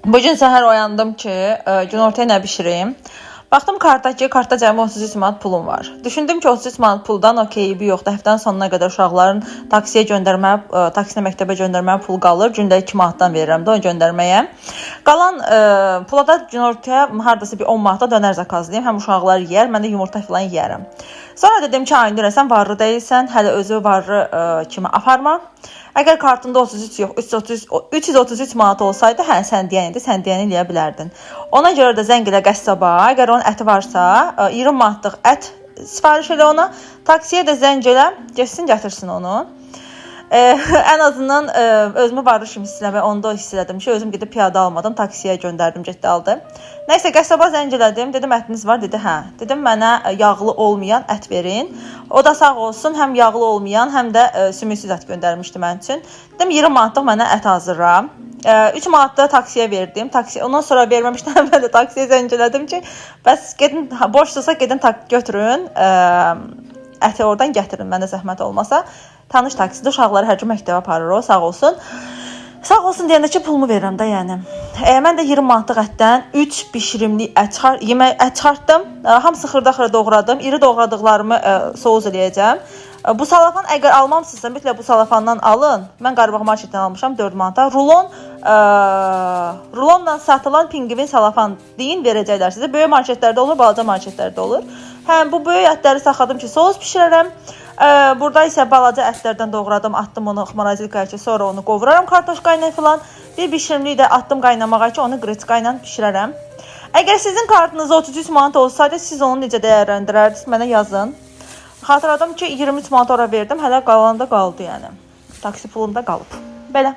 Bugün səhər oyandım ki, günortaya nə bişireyim. Baxdım kartda ki, kartda cəmi 33 manat pulum var. Düşündüm ki, 33 manat puldan okeybi yoxdur. Həftənin sonuna qədər uşaqların taksiyə göndərməyə, taksinə məktəbə göndərməyə pul qalır. Gündə 2 manatdan verirəm də onu göndərməyə. Qalan pula da günortaya hardasa bir 10 manata dönər zakazlayım. Həm uşaqlar yeyər, mən də yumurta falan yeyərəm. Sonra dedim ki, Aynur, sən varlı deyilsən, hələ özü varlı kimi aparma. Əgər kartında 33 yox, 333 manat olsaydı, hə, sən deyəni eləyə bilərdin. Ona görə də zəng elə qəssaba, əgər onun əti varsa, 20 manatlıq ət sifariş elə ona, taksiyə də zəng elə, getsin, gətirsin onu. Ən azından özümü varlı kimi hiss eləmək, onda hiss elədim ki, özüm gedib piyada almadım, taksiyə göndərdim, getdi aldı. Nəysə, qəssaba zəng elədim, dedim ətiniz var, dedi hə. Dedim mənə yağlı olmayan ət verin. O da sağ olsun, həm yağlı olmayan, həm də sümüksüz ət göndərmişdi mən üçün. Dedim 20 manatlıq mənə ət hazırla. 3 manat da taksiyə verdim. Ondan sonra verməmişdən əvvəl də taksiyə zəng elədim ki, bəs gedin, boşdursa gedin götürün, əti oradan gətirin, mənə zəhmət olmasa. Tanış taksidə uşaqları hər gün məktəbə aparır o, sağ olsun. Sağ olsun deyəndə ki, pulumu verirəm də, yəni. Mən də 20 manatlıq ətdən 3 bişirimli ət çıxartdım. Hamısı xırda-xırda doğradım. İri doğradıqlarımı soğuz eləyəcəm. Bu salafan əgər almamsınızsa, mütləq bu salafandan alın. Mən Qarabağ marketdən almışam 4 manata. Rulonla satılan pingvin salafan deyin, verəcəklər sizə. Böyük marketlərdə olur, balaca marketlərdə olur. Həm bu böyük ətləri saxladım ki, soğuz bişirərəm. Burada isə balaca ətlərdən doğradım, atdım onu morozilkaya ki, sonra onu qovuraram kartoşka ilə falan. Bir bişirimli də atdım qaynamağa ki, onu qreçka ilə bişirərəm. Əgər sizin kartınızda 33 manat olsaydı, siz onu necə dəyərləndirərdiniz, mənə yazın. Xatırladım ki, 23 manat ora verdim, hələ qalanda qaldı, yəni. Taksi pulunda qalıb. Belə.